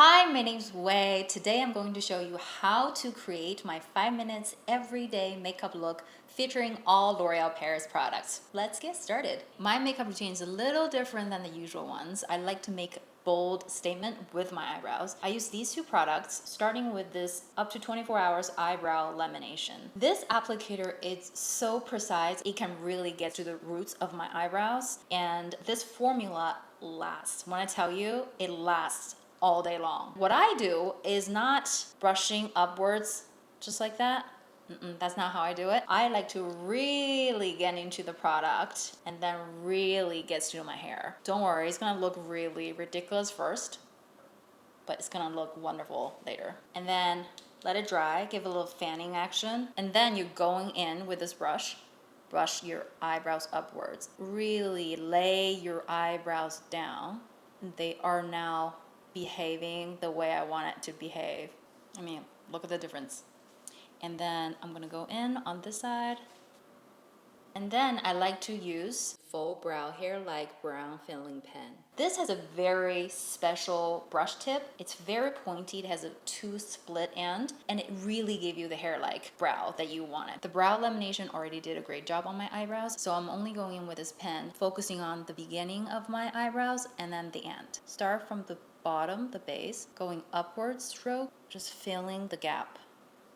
Hi, my name's Wei. Today I'm going to show you how to create my 5 minutes everyday makeup look featuring all L'Oreal Paris products. Let's get started. My makeup routine is a little different than the usual ones. I like to make bold statement with my eyebrows. I use these two products, starting with this up to 24 hours eyebrow lamination. This applicator is so precise, it can really get to the roots of my eyebrows, and this formula lasts. When I tell you, it lasts all day long. What I do is not brushing upwards just like that. That's not how I do it. I like to really get into the product and then really get to my hair. Don't worry, it's gonna look really ridiculous first, but it's gonna look wonderful later. And then let it dry, give a little fanning action, and then you're going in with this brush your eyebrows upwards. Really lay your eyebrows down. They are now behaving the way I want it to behave. I mean, look at the difference. And then I'm gonna go in on this side. And then I like to use faux brow hair like brown filling pen. This has a very special brush tip. It's very pointy, it has a 2 split end, and it really gives you the hair-like brow that you wanted. The brow lamination already did a great job on my eyebrows, so I'm only going in with this pen, focusing on the beginning of my eyebrows and then the end. Start from the bottom, the base, going upward stroke, just filling the gap.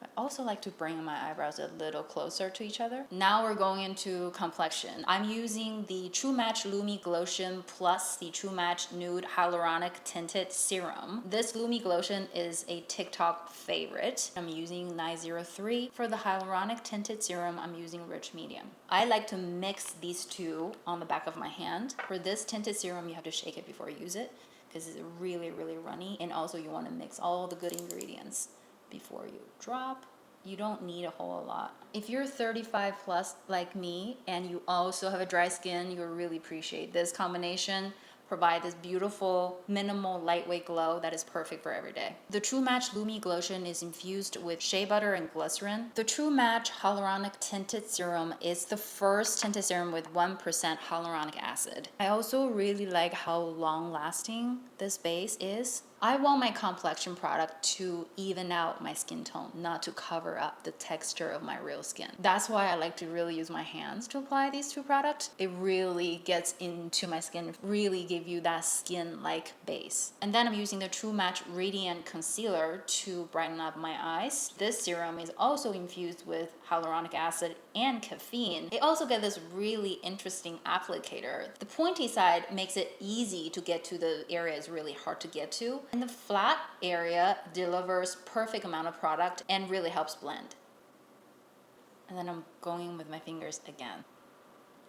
I also like to bring my eyebrows a little closer to each other. Now we're going into complexion. I'm using the True Match Lumi Glotion plus the True Match Nude Hyaluronic Tinted Serum. This Lumi Glotion is a TikTok favorite. I'm using 903. For the Hyaluronic Tinted Serum, I'm using Rich Medium. I like to mix these two on the back of my hand. For this tinted serum, you have to shake it before you use it because it's really, really runny. And also you want to mix all the good ingredients before you drop. You don't need a whole lot. If you're 35 plus like me and you also have a dry skin, you'll really appreciate this combination. Provide this beautiful, minimal, lightweight glow that is perfect for every day. The True Match Lumi Glotion is infused with shea butter and glycerin. The True Match Hyaluronic Tinted Serum is the first tinted serum with 1% hyaluronic acid. I also really like how long-lasting this base is. I want my complexion product to even out my skin tone, not to cover up the texture of my real skin. That's why I like to really use my hands to apply these two products. It really gets into my skin, really give you that skin-like base. And then I'm using the True Match Radiant Concealer to brighten up my eyes. This serum is also infused with hyaluronic acid and caffeine. It also gets this really interesting applicator. The pointy side makes it easy to get to the areas really hard to get to. And the flat area delivers perfect amount of product and really helps blend. And then I'm going with my fingers again.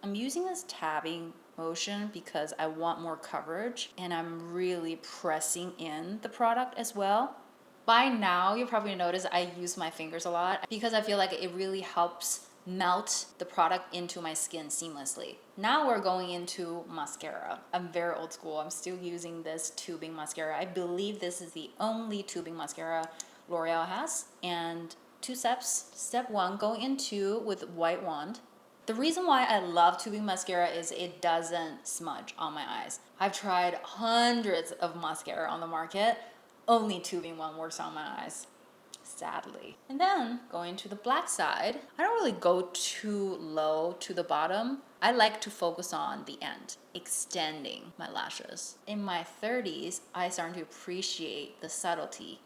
I'm using this tabbing motion because I want more coverage and I'm really pressing in the product as well. By now, you'll probably notice I use my fingers a lot because I feel like it really helps melt the product into my skin seamlessly. Now we're going into mascara. I'm very old school. I'm still using this tubing mascara. I believe this is the only tubing mascara L'Oreal has. And 2 steps. Step 1, go into with white wand. The reason why I love tubing mascara is it doesn't smudge on my eyes. I've tried hundreds of mascara on the market. Only tubing one works on my eyes, sadly. And then going to the black side, I don't really go too low to the bottom. I like to focus on the end, extending my lashes. In my 30s, I started to appreciate the subtlety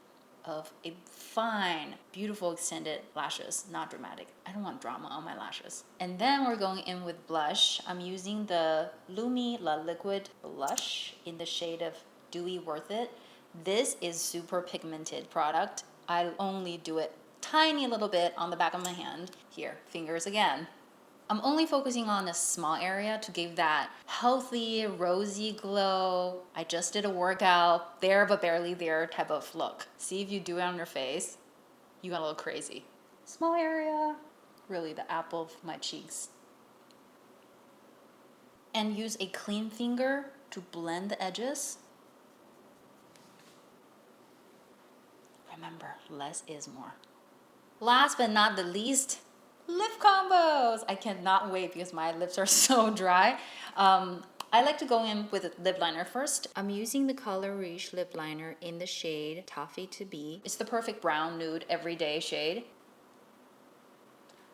of a fine, beautiful extended lashes, not dramatic. I don't want drama on my lashes. And then we're going in with blush. I'm using the Lumi La Liquid blush in the shade of Dewy Worth It. This is super pigmented product. I only do it tiny little bit on the back of my hand. Here, fingers again. I'm only focusing on a small area to give that healthy, rosy glow. I just did a workout, there but barely there type of look. See if you do it on your face, you're gonna look crazy. Small area, really the apple of my cheeks. And use a clean finger to blend the edges. Remember, less is more. Last but not the least, lip combos. I cannot wait because my lips are so dry. I like to go in with a lip liner first. I'm using the Color Riche lip liner in the shade Toffee to Be. It's the perfect brown nude everyday shade.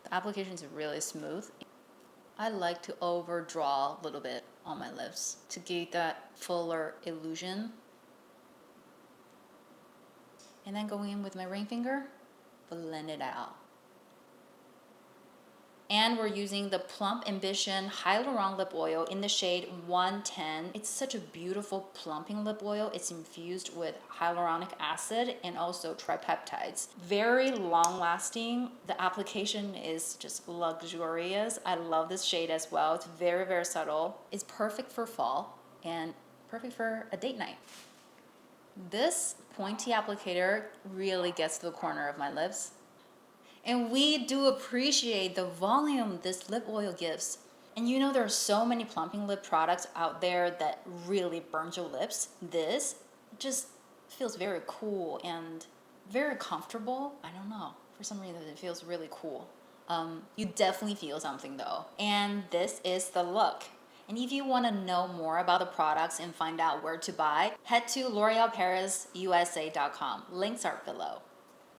The application is really smooth. I like to overdraw a little bit on my lips to give that fuller illusion. And then going in with my ring finger, blend it out. And we're using the Plump Ambition Hyaluronic Lip Oil in the shade 110. It's such a beautiful plumping lip oil. It's infused with hyaluronic acid and also tripeptides. Very long lasting. The application is just luxurious. I love this shade as well. It's very, very subtle. It's perfect for fall and perfect for a date night. This pointy applicator really gets to the corner of my lips. And we do appreciate the volume this lip oil gives. And you know, there are so many plumping lip products out there that really burn your lips. This just feels very cool and very comfortable. I don't know. For some reason, it feels really cool. You definitely feel something though. And this is the look. And if you want to know more about the products and find out where to buy, head to l'orealparisusa.com. Links are below.